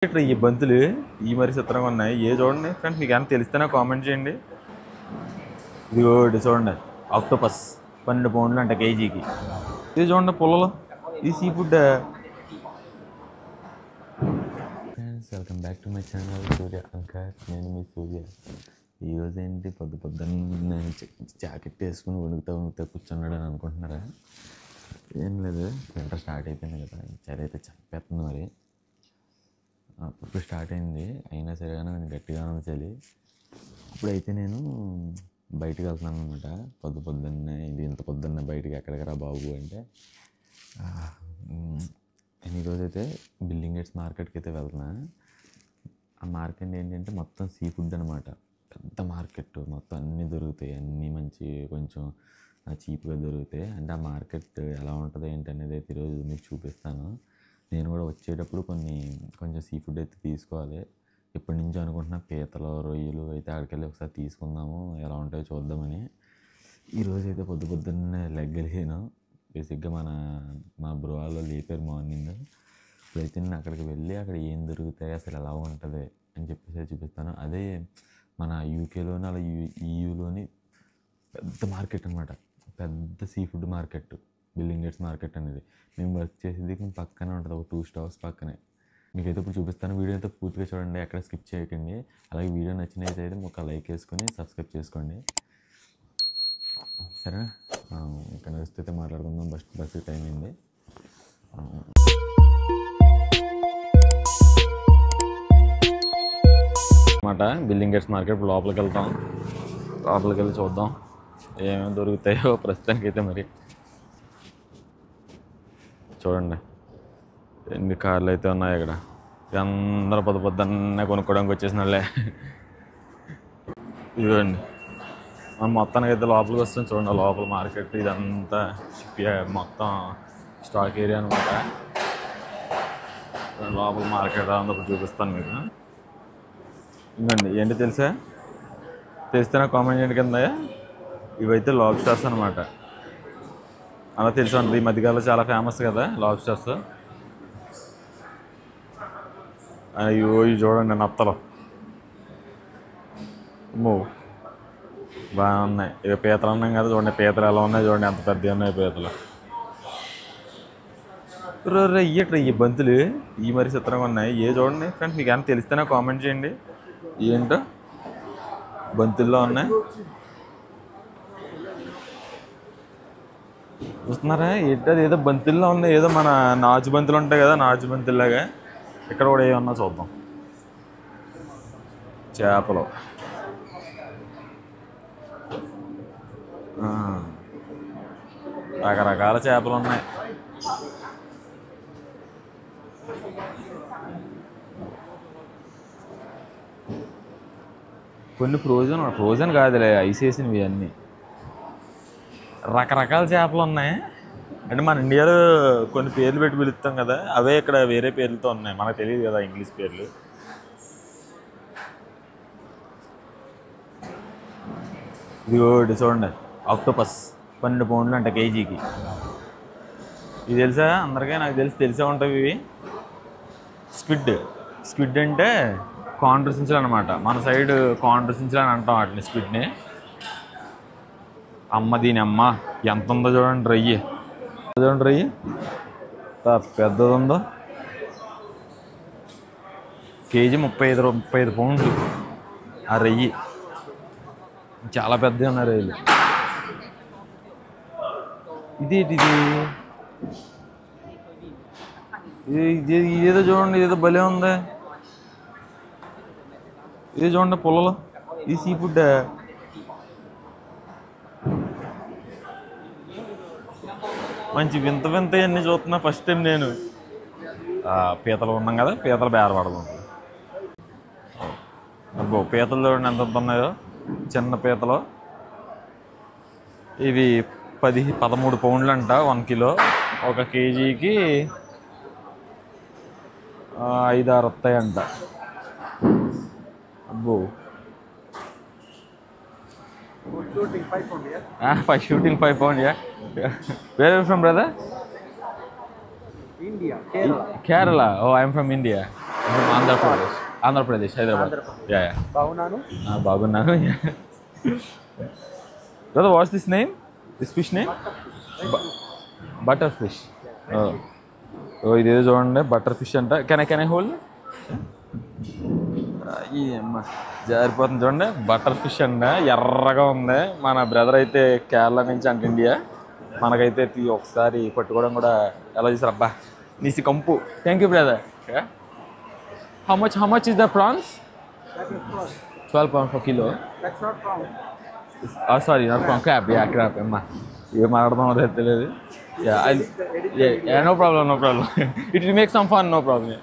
ఈ బంతులు ఈ మరి చిత్రంగా ఉన్నాయి. ఏ చూడండి ఫ్రెండ్స్, మీకు ఏమైనా తెలిస్తేనే కామెంట్ చేయండి. ఇది చూడండి, ఆక్టోపస్ 12 పౌండ్లు అంట కేజీకి. ఇది చూడండి పుల్లలు, ఇది sea food. Friends, welcome back to my channel Surya anchor. నేను మీ సూర్య. ఈరోజు ఏంటి పొద్దున్న జాకెట్ వేసుకుని వణుకుతా కూర్చున్నాడు అని అనుకుంటున్నారా? ఏం లేదు, వింటర్ స్టార్ట్ అయిపోయింది కదా, చలి అయితే చంపేస్తుంది. మరి ఇప్పుడు స్టార్ట్ అయింది, అయినా సరే కానీ నేను గట్టిగా ఉంది చలి. ఇప్పుడైతే నేను బయటకు వెళ్తున్నాను అనమాట. పొద్దున్నే ఇది ఇంత పొద్దున్నే బయటకి ఎక్కడికరా బాబు అంటే, నేను ఈరోజైతే బిల్డింగ్ గేట్స్ మార్కెట్కి అయితే వెళ్తున్నా. ఆ మార్కెట్ ఏంటంటే మొత్తం సీ ఫుడ్ అనమాట. పెద్ద మార్కెట్, మొత్తం అన్నీ దొరుకుతాయి, అన్నీ మంచి కొంచెం చీప్గా దొరుకుతాయి. అంటే ఆ మార్కెట్ ఎలా ఉంటుంది ఏంటి అనేది అయితే ఈరోజు మీకు చూపిస్తాను. నేను కూడా వచ్చేటప్పుడు కొంచెం సీ ఫుడ్ అయితే తీసుకోవాలి. ఎప్పటి నుంచో అనుకుంటున్నా, పీతలు రొయ్యలు అయితే అక్కడికి వెళ్ళి ఒకసారి తీసుకుందాము, ఎలా ఉంటాయో చూద్దామని. ఈరోజు అయితే పొద్దున్నే లెగ్గలేను. బేసిక్గా మా బ్రో వాళ్ళు లేపారు మార్నింగ్. ఇప్పుడైతే నేను అక్కడికి వెళ్ళి అక్కడ ఏం దొరుకుతాయి, అసలు ఎలా ఉంటుంది అని చెప్పేసి చూపిస్తాను. అదే మన యూకేలోని అలా ఈయూలోని పెద్ద మార్కెట్ అనమాట, పెద్ద sea food market building gates market అనేది. మేము వర్క్ చేసేది పక్కనే ఉంటుంది, ఒక 2 స్టార్స్ పక్కనే. మీకైతే ఇప్పుడు చూపిస్తాను, వీడియో అయితే పూర్తిగా చూడండి, ఎక్కడ స్కిప్ చేయకండి. అలాగే వీడియో నచ్చినైతే ఒక లైక్ వేసుకొని సబ్స్క్రైబ్ చేసుకోండి, సరేనా? ఇక్కడ వస్తే మాట్లాడుకుందాం. బస్సు టైం అయింది. అన్నమాట బిల్డింగ్ గేట్స్ మార్కెట్ లోపలికి వెళ్తాం, లోపలికి వెళ్ళి చూద్దాం ఏమేమి దొరుకుతాయో ప్రస్తుతానికి అయితే. మరి చూడండి ఎన్ని కార్లు అయితే ఉన్నాయి ఇక్కడ. అందరూ పొద్దున్నే కొనుక్కోవడానికి వచ్చేసిన వాళ్ళే. ఇదిగోండి, మనం మొత్తానికి అయితే లోపలికి వస్తాం. చూడండి లోపల మార్కెట్ ఇదంతా మొత్తం స్టాక్ ఏరియా అనమాట. లోపల మార్కెట్ అందరూ చూపిస్తాను మీకు. ఇంకండి ఏంటి తెలిస్తే నాకు కామెంట్ చేయండి కింద. ఇవైతే లాబ్స్టర్స్ అనమాట. అలా తెలుసు అండి, ఈ మధ్యకాలంలో చాలా ఫేమస్ కదా లాబ్స్టర్స్. అయ్యో ఇవి చూడండి నత్తలు, బాగా ఉన్నాయి. ఇక పీతలు అన్నాం కదా, చూడండి పీతలు ఎలా ఉన్నాయి, చూడండి ఎంత పెద్దగా ఉన్నాయి పీతలు. ఈ బంతులు ఈ మరి చిత్రంగా ఉన్నాయి. ఏ చూడండి ఫ్రెండ్స్, మీకు ఏమైనా తెలిస్తేనే కామెంట్ చేయండి. ఏంటో బంతుల్లో ఉన్నాయి, చూస్తున్నారా? ఏంటది, ఏదో బంతుల్లో ఉన్నాయి, ఏదో మన నాచు బంతులు ఉంటాయి కదా, నాచు బంతుల్లాగా. ఇక్కడ కూడా ఏమన్నా చూద్దాం. చేపలు, రకరకాల చేపలు ఉన్నాయి. కొన్ని ఫ్రోజన్ కాదులే, ఐస్ వేసినవి అన్నీ. రకరకాల చేపలు ఉన్నాయి. అంటే మన ఇండియాలో కొన్ని పేర్లు పెట్టి పిలుస్తాం కదా, అవే ఇక్కడ వేరే పేర్లతో ఉన్నాయి, మనకు తెలియదు కదా ఇంగ్లీష్ పేర్లు. ఇది చూడండి, ఆక్టోపస్ 12 పౌండ్లు అంట కేజీకి. ఇది తెలుసా అందరికీ? నాకు తెలిసే ఉంటాయి ఇవి. స్క్విడ్ అంటే కాండ్రు సించులు అనమాట. మన సైడ్ కాండ్రు సించులు అని అంటాం వాటిని, స్క్విడ్ని. దీని అమ్మ ఎంత ఉందో చూడండి, రొయ్యి చూడండి, రొయ్యి పెద్దది ఉందో. కేజీ 35 పౌండ్లు ఆ రొయ్యి. చాలా పెద్దగా ఉన్నాయి రొయ్యలు. ఇదేదో చూడండి, ఇదేదో భలే ఉంది. ఇది చూడండి పుల్లలు, ఇది సీ ఫుడ్. మంచి వింత అన్నీ చూస్తున్నా ఫస్ట్ టైం నేను. పీతలు ఉన్నాం కదా, పీతలు బేరపడదాం. అబ్బో పీతలు చూడండి ఎంత ఉన్నాయో, చిన్న పీతలు. ఇవి 13 పౌండ్లు అంట 1 కిలో. 1 కేజీకి 5-6 వస్తాయంట. అబ్బో shooting 5 pound, yeah? Shooting 5 pound, yeah? Where are you from, brother? India, Kerala. Kerala. Oh, I'm from India. Andhra Pradesh. Andhra Pradesh, Hyderabad. Yeah yeah. బాగున్నాను. Brother, what's this name, this fish name? Butter fish. ఓ ఇదేదో చూడండి, బటర్ ఫిష్ అంట. Can I hold? ఈ అమ్మ జారిపోతుంది చూడండి. Butter fish అండి, ఎర్రగా ఉంది. మన బ్రదర్ అయితే కేరళ నుంచి అంటే ఇండియా. మనకైతే ఒకసారి పట్టుకోవడం కూడా ఎలా చేశారు అబ్బా, నీసి కంపు. Thank you brother. How much is the prawns? 12 pounds per kilo. That's not wrong. Sorry, not prawn, crab. Yeah, crab. అమ్మా ఏం మాట్లాడదామో తెలియదు. No problem. It will make some fun, no problem.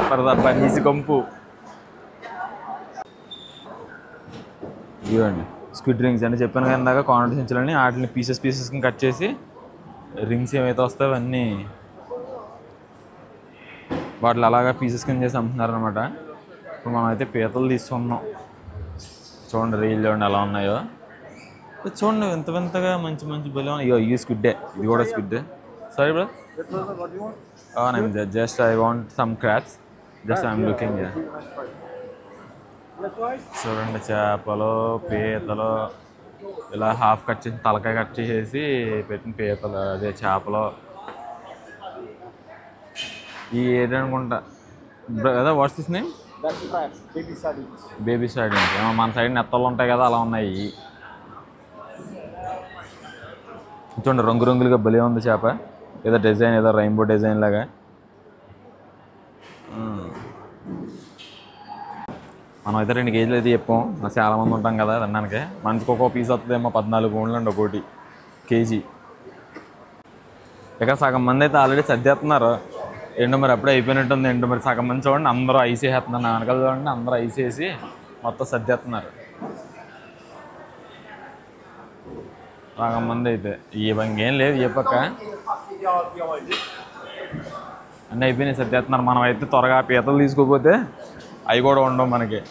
పరదబ్బా నీసి కంపు. ఇవ్వండి స్క్విడ్ రింగ్స్ అని చెప్పాను కదా ఇందాక, కార్నర్ సించులని వాటిని పీసెస్కి కట్ చేసి రింగ్స్ ఏమైతే వస్తాయో అవన్నీ వాటిని అలాగా పీసెస్ కింద చేసి అమ్ముతున్నారు అనమాట. ఇప్పుడు మనం అయితే పీతలు తీసుకున్నాం. చూడండి రీల్ చూడండి ఎలా ఉన్నాయో. చూడండి వింత వింతగా మంచి బలి ఉన్నాయి. ఇది స్క్విడ్డే, ఇది కూడా స్క్విడ్డే. Sorry bro, just I want some crabs, just I'm looking. చూడండి చేపలు, పీతలు ఇలా హాఫ్ కట్ చేసి తలకాయ కట్ చేసి పెట్టిన పీతలు, అదే చేపలు. ఈ ఏదనుకుంటా కదా, watts this name? Baby sardines. మన సైడ్ నెత్తలు ఉంటాయి కదా, అలా ఉన్నాయి. చూడండి రంగులుగా భలే ఉంది చేప. ఏదో డిజైన్, ఏదో రెయిన్బో డిజైన్ లాగా. మనం అయితే 2 కేజీలు అయితే చెప్పాం. చాలామంది ఉంటాం కదా తినడానికి. మనిషికి ఒక్కో పీస్ వస్తుందేమో 14 పౌండ్లు అండి ఒకటి కేజీ. ఇక సగం మంది అయితే ఆల్రెడీ సర్దేస్తున్నారు. ఎండు మరి అప్పుడే అయిపోయినట్టుంది. ఎండు మరి సగం మంది చూడండి అందరూ ఐస్ వేసేస్తున్నారు. నా వెనకాల చూడండి అందరూ ఐస్ వేసి మొత్తం సర్దేస్తున్నారు. సగం మంది అయితే ఇంకేం లేదు. ఏ పక్క అన్నీ అయిపోయినాయి, సర్దేస్తున్నారు. మనం అయితే త్వరగా పీతలు తీసుకోకపోతే అవి కూడా ఉండవు మనకి.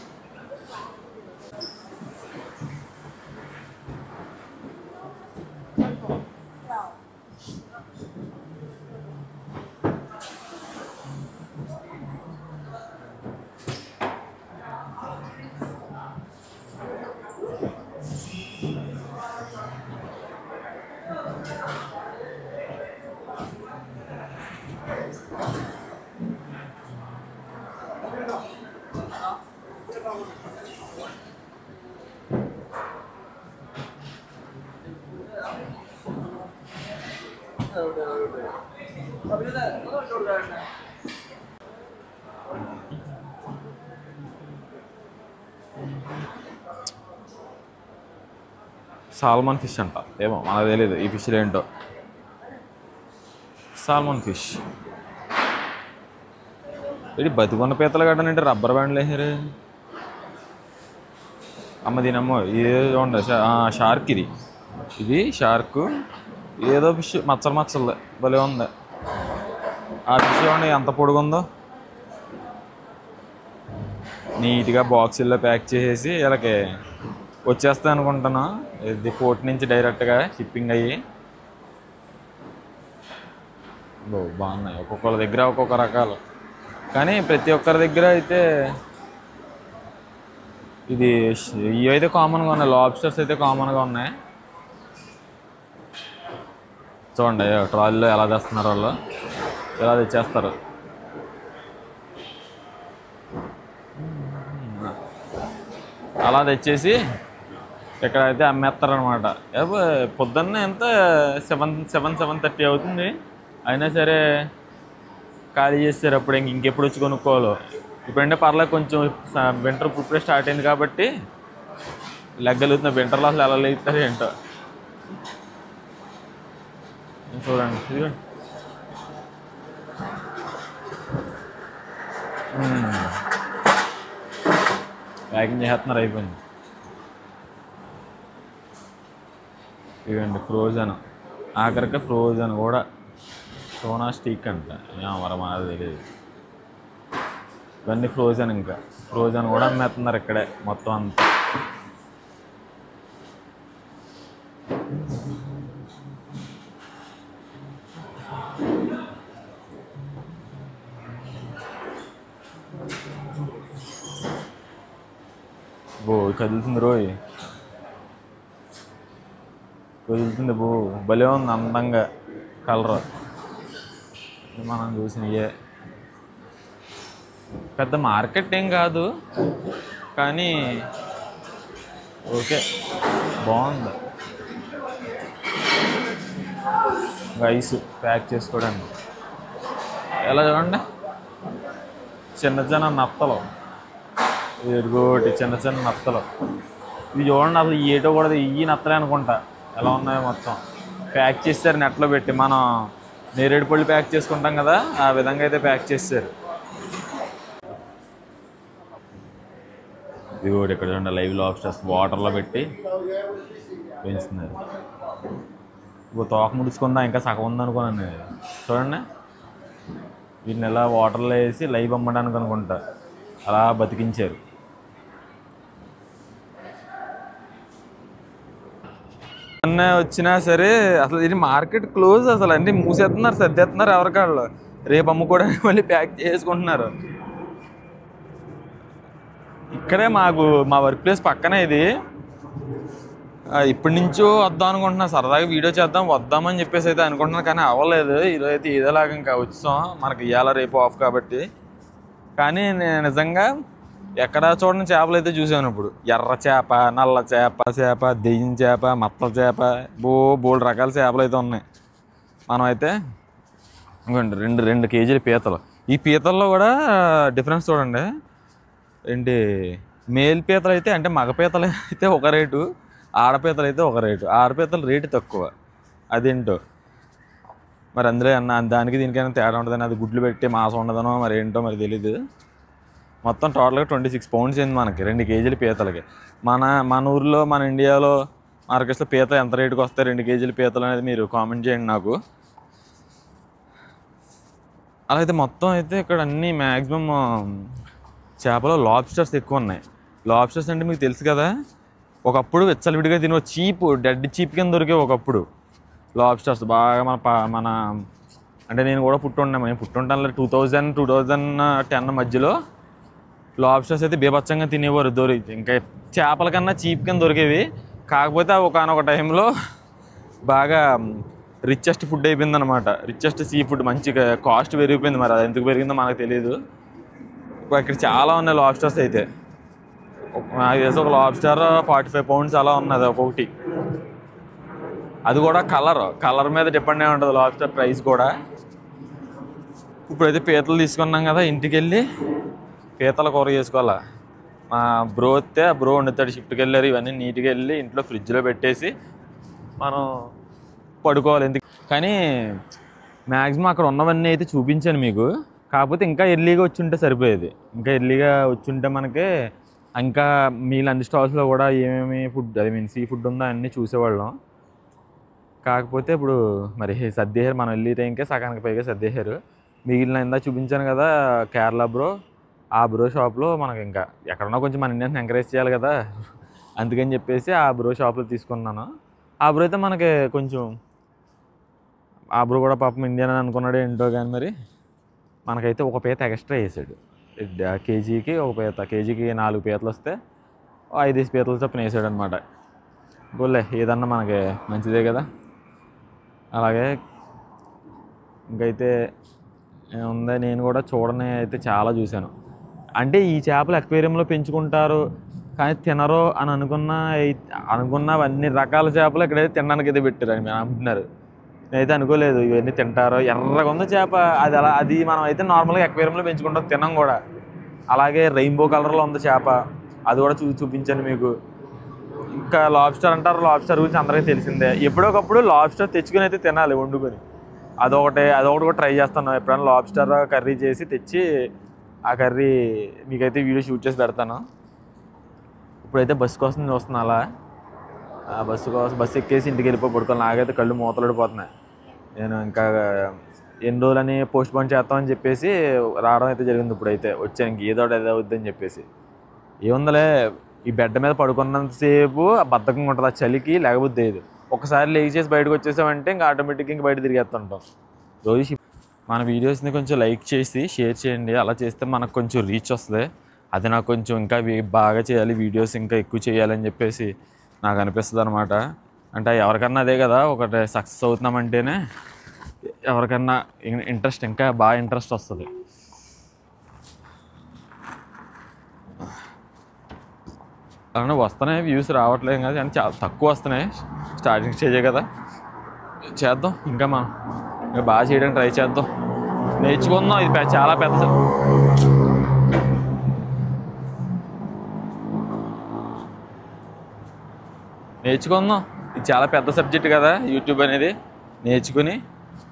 సాల్మన్ ఫిష్ అంట, ఏమో మనకు తెలియదు ఈ ఫిష్లు ఏంటో. Salmon fish. ఇది బతికొన్న పీతలు కట్టనంటే రబ్బర్ బ్యాండ్లు వేసారు. అమ్మ దీనమ్మో ఏదో ఉండే షార్క్. ఇది షార్క్. ఏదో ఫిష్ మచ్చలు భలే ఉంది. ఆ ఫిష్ చూడండి ఎంత పొడుగుందో. నీట్గా బాక్సుల్లో ప్యాక్ చేసేసి వీళ్ళకి వచ్చేస్తాయి అనుకుంటాను. ఇది పోర్ట్ నుంచి డైరెక్ట్గా షిప్పింగ్ అయ్యి. బాగున్నాయి. ఒక్కొక్కరి దగ్గర ఒక్కొక్క రకాలు, కానీ ప్రతి ఒక్కరి దగ్గర అయితే ఇది ఇవి అయితే కామన్గా ఉన్నాయి. లాబ్స్టర్స్ అయితే కామన్గా ఉన్నాయి. చూడండి ట్రాలీలో ఎలా తెస్తున్నారు వాళ్ళు, ఎలా తెచ్చేస్తారు. అలా తెచ్చేసి ఇక్కడైతే అమ్మేస్తారనమాట. పొద్దున్నే ఎంత 7:30 అవుతుంది. అయినా సరే ఖాళీ చేస్తారు. అప్పుడు ఇంకెప్పుడు వచ్చి కొనుక్కోవాలో. ఇప్పుడంటే పర్లేదు, కొంచెం వింటర్ ఇప్పుడే స్టార్ట్ అయింది కాబట్టి లెగ్గలుగుతున్నా. వింటర్లో అసలు ఎలా లేస్తారు ఏంటో. చూడండి ఇదిగోండి. ప్యాకింగ్ చేస్తున్నారు, అయిపోయింది. ఇవ్వండి ఫ్రోజన్, ఆఖరికి ఫ్రోజన్ కూడా సోనా స్టిక్ అంట. మరి మనది తెలియదు. ఇవన్నీ ఫ్రోజన్. ఇంకా ఫ్రోజన్ కూడా అమ్మేస్తున్నారు ఇక్కడే మొత్తం అంతా. బో కదులుతుంది రోయ్, కదులుతుంది బో, భలే ఉంది అందంగా కలర్. మనం చూసినయే పెద్ద మార్కెట్ ఏం కాదు కానీ ఓకే బాగుంది. ఐస్ ప్యాక్ చేసుకోవడానికి ఎలా చూడండి, చిన్న చిన్న నత్తలు, ఎరుగోటి చిన్న చిన్న నత్తలు. ఇవి చూడండి అసలు ఏటో కూడా ఇవి నత్తలే అనుకుంటా, ఎలా ఉన్నాయో మొత్తం ప్యాక్ చేస్తారు నెట్లో పెట్టి. మనం నేరేడు పళ్ళు ప్యాక్ చేసుకుంటాం కదా, ఆ విధంగా అయితే ప్యాక్ చేస్తారు. ఇది కూడా ఇక్కడ చూడండి లైవ్ లాబ్స్టర్స్ వాటర్లో పెట్టి పెంచుతున్నారు. ఇప్పుడు తోక ముడుచుకుందా ఇంకా సగం ఉందనుకున్నాను నేను. చూడండి వీటిని ఎలా వాటర్లో వేసి లైవ్ అమ్మడానికి అనుకుంటా అలా బతికించారు. అన్న వచ్చినా సరే అసలు ఇది మార్కెట్ క్లోజ్, అసలు అన్నీ మూసేస్తున్నారు, సర్దేస్తున్నారు ఎవరికాళ్ళు. రేపు అమ్ముకోవడానికి మళ్ళీ ప్యాక్ చేసుకుంటున్నారు. ఇక్కడే మా వర్క్ ప్లేస్ పక్కనే ఇది. ఇప్పటి నుంచో వద్దాం అనుకుంటున్నా, సరదాగా వీడియో చేద్దాం వద్దామని చెప్పేసి అయితే అనుకుంటున్నాను, కానీ అవ్వలేదు. ఈరోజు అయితే ఇదేలాగా ఇంకా వచ్చాం, మనకి ఇవాళ రేపు ఆఫ్ కాబట్టి. కానీ నేను నిజంగా ఎక్కడ చూడని చేపలు అయితే చూసాను ఇప్పుడు. ఎర్ర చేప, నల్ల చేప, దెయ్యం చేప, మత్తల చేప, బోల్డ్ రకాల చేపలు అయితే ఉన్నాయి. మనం అయితే ఇంకోండి 2 కేజీల పీతలు. ఈ పీతల్లో కూడా డిఫరెన్స్ చూడండి. ఏంటి మేల్ పీతలు అయితే అంటే మగ పీతలు అయితే ఒక రేటు, ఆడపీతలు అయితే ఒక రేటు. ఆడపీతలు రేటు తక్కువ, అదేంటో మరి. అందులో దానికి దీనికైనా తేడా ఉంటుందని, అది గుడ్లు పెట్టి మాసం ఉండదనో మరి ఏంటో మరి తెలీదు. మొత్తం టోటల్గా 26 పౌండ్స్ అయింది మనకి 2 కేజీల పీతలకి. మన ఊర్లో మన ఇండియాలో మార్కెట్స్లో పీత ఎంత రేటుకి వస్తాయి 2 కేజీల పీతలు అనేది మీరు కామెంట్ చేయండి నాకు. అలా అయితే మొత్తం అయితే ఇక్కడ అన్నీ మ్యాక్సిమం చేపలు లాబ్స్టర్స్ ఎక్కువ ఉన్నాయి. లాబ్స్టర్స్ అంటే మీకు తెలుసు కదా, ఒకప్పుడు విచ్చలవిడిగా తినే చీప్ డెడ్ చీప్ కింద దొరికే ఒకప్పుడు లాబ్స్టర్స్ బాగా. మన అంటే నేను కూడా పుట్టుంటాను 2000-2010 మధ్యలో లాబ్స్టర్స్ అయితే బీభత్సంగా తినేవారు. ఇంకా చేపల కన్నా చీప్ కింద దొరికేవి. కాకపోతే ఒకనొక టైంలో బాగా రిచెస్ట్ ఫుడ్ అయిపోయింది అనమాట, రిచెస్ట్ సీ ఫుడ్. మంచిగా కాస్ట్ పెరిగిపోయింది, మరి అది ఎందుకు పెరిగిందో మనకు తెలియదు. ఇక్కడ చాలా ఉన్నాయి లాబ్స్టర్స్ అయితే. నాకు తెలిసి ఒక లాబ్స్టర్ 45 పౌండ్స్ అలా ఉన్నది ఒక్కొక్కటి. అది కూడా కలర్ మీద డిపెండ్ అయి ఉంటుంది లాబ్స్టర్ ప్రైస్ కూడా. ఇప్పుడైతే పీతలు తీసుకున్నాం కదా, ఇంటికి వెళ్ళి పీతల కూర చేసుకోవాలా. మా బ్రో వస్తే బ్రో వండుతాడు, షిఫ్ట్కి వెళ్ళారు. ఇవన్నీ నీట్గా వెళ్ళి ఇంట్లో ఫ్రిడ్జ్లో పెట్టేసి మనం పడుకోవాలి. ఎందుకు కానీ మ్యాక్సిమం అక్కడ ఉన్నవన్నీ అయితే చూపించాను మీకు. కాకపోతే ఇంకా ఎర్లీగా వచ్చి ఉంటే సరిపోయేది. ఇంకా ఎర్లీగా వచ్చి ఉంటే మనకి ఇంకా అన్ని స్టాల్స్లో కూడా ఏమేమి ఫుడ్ సీ ఫుడ్ ఉందో అన్నీ చూసేవాళ్ళం. కాకపోతే ఇప్పుడు మరి సర్దేశారు, మనం వెళ్ళి టైంకే సగానికి పైగా సర్దేశారు. మిగిలిన ఇందా చూపించాను కదా కేరళ బ్రో, ఆ బ్రో షాప్లో మనకి ఇంకా ఎక్కడన్నా కొంచెం మన ఇండియన్స్ ఎంకరేజ్ చేయాలి కదా, అందుకని చెప్పేసి ఆ బ్రో షాప్లో తీసుకున్నాను. ఆ బ్రో అయితే మనకి కొంచెం, ఆ బ్రో కూడా పాపం ఇండియన్ అని అనుకున్నాడు ఏంటో కానీ మరి మనకైతే ఒక పీత ఎక్స్ట్రా వేసాడు. కేజీకి ఒక పీత, కేజీకి 4 పీతలు వస్తే 5 పీతలు చొప్పున వేసాడు అనమాట. గోలే ఏదన్నా మనకి మంచిదే కదా. అలాగే ఇంకైతే ఏముంది, నేను కూడా చూడని అయితే చాలా చూశాను. అంటే ఈ చేపలు అక్వేరియంలో పెంచుకుంటారు కానీ తినరు అని అనుకున్నవన్నీ రకాల చేపలు ఇక్కడైతే తినడానికి అయితే పెట్టారు అని అంటున్నారు. నేనైతే అనుకోలేదు ఇవన్నీ తింటారు. ఎర్రగా ఉంది చేప, అది మనం అయితే నార్మల్గా అక్వేరియంలో పెంచుకుంటాం, తినం కూడా. అలాగే రెయిన్బో కలర్లో ఉంది చేప, అది కూడా చూపించాను మీకు. ఇంకా లాబ్స్టర్ అంటారు, లాబ్స్టర్ గురించి అందరికీ తెలిసిందే. ఎప్పుడొకప్పుడు లాబ్స్టర్ తెచ్చుకుని అయితే తినాలి వండుకొని. అదొకటి కూడా ట్రై చేస్తాను. ఎప్పుడైనా లాబ్స్టర్ కర్రీ చేసి తెచ్చి ఆ కర్రీ మీకైతే వీడియో షూట్ చేసి పెడతాను. ఇప్పుడైతే బస్సు కోసం చూస్తున్నా. అలా ఆ బస్సు ఎక్కేసి ఇంటికి పడుకోవాలి. నాకైతే కళ్ళు మూతలడిపోతున్నాయి. నేను ఇంకా ఎన్ని రోజులని పోస్ట్ పోన్ చేస్తామని చెప్పేసి రావడం అయితే జరిగింది. ఇప్పుడైతే వచ్చాను, ఏదో అవుద్దని చెప్పేసి. ఏముందలే, ఈ బెడ్ మీద పడుకున్నంతసేపు బద్ధకంగా ఉంటుంది, ఆ చలికి లేకపోతే లేదు. ఒకసారి లేచి చేసి బయటకు వచ్చేసామంటే ఇంకా ఆటోమేటిక్గా ఇంక బయట తిరిగేస్తుంటాం రోజు. మన వీడియోస్ని కొంచెం లైక్ చేసి షేర్ చేయండి. అలా చేస్తే మనకు కొంచెం రీచ్ వస్తుంది. అది నాకు కొంచెం ఇంకా బాగా చేయాలి, వీడియోస్ ఇంకా ఎక్కువ చేయాలని చెప్పేసి నాకు అనిపిస్తుంది అనమాట. అంటే ఎవరికన్నా అదే కదా, ఒకటి సక్సెస్ అవుతున్నామంటేనే ఎవరికన్నా ఇంట్రెస్ట్, ఇంకా బాగా ఇంట్రెస్ట్ వస్తుంది. అలానే వస్తున్నాయి, వ్యూస్ రావట్లేదు కదా, కానీ చాలా తక్కువ వస్తున్నాయి. స్టార్టింగ్ స్టేజే కదా, చేద్దాం. ఇంకా మనం ఇంకా బాగా చేయడానికి ట్రై చేద్దాం, నేర్చుకుందాం. ఇది చాలా పెద్ద నేర్చుకుందాం. ఇది చాలా పెద్ద సబ్జెక్ట్ కదా యూట్యూబ్ అనేది. నేర్చుకుని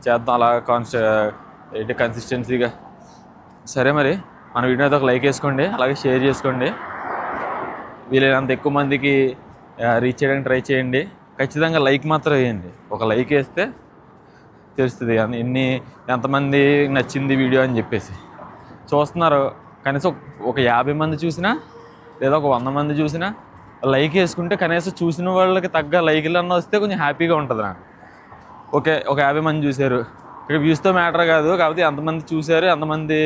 చేద్దాం అలా కన్సిస్టెన్సీగా. సరే మరి మన వీడియో అయితే ఒక లైక్ వేసుకోండి, అలాగే షేర్ చేసుకోండి. వీలైనంత ఎక్కువ మందికి రీచ్ చేయడానికి ట్రై చేయండి. ఖచ్చితంగా లైక్ మాత్రం వేయండి. ఒక లైక్ వేస్తే తెలుస్తుంది ఎంతమంది నచ్చింది వీడియో అని చెప్పేసి. చూస్తున్నారు కనీసం ఒక 50 మంది చూసినా లేదా ఒక 100 మంది చూసినా లైక్ వేసుకుంటే కనీసం చూసిన వాళ్ళకి తగ్గ లైకులు అన్న వస్తే కొంచెం హ్యాపీగా ఉంటుంది నాకు. ఓకే, ఒక 50 మంది చూశారు, ఇక్కడ వ్యూస్తో మ్యాటర్ కాదు, కాకపోతే ఎంతమంది చూశారు, ఎంతమంది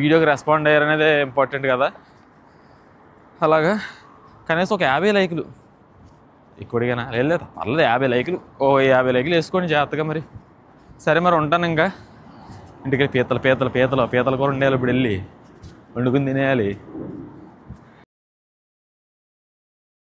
వీడియోకి రెస్పాండ్ అయ్యారు అనేది ఇంపార్టెంట్ కదా. అలాగా కనీసం ఒక 50 లైకులు, ఎక్కువడిగానా లేదు పర్లేదు, 50 లైకులు, 50 లైకులు వేసుకోండి జాగ్రత్తగా మరి. సరే మరి ఉంటాను. ఇంకా ఇంటికి పీతల కూర ఉండేయాలి, ఇప్పుడు వెళ్ళి వండుకుని తినేయాలి.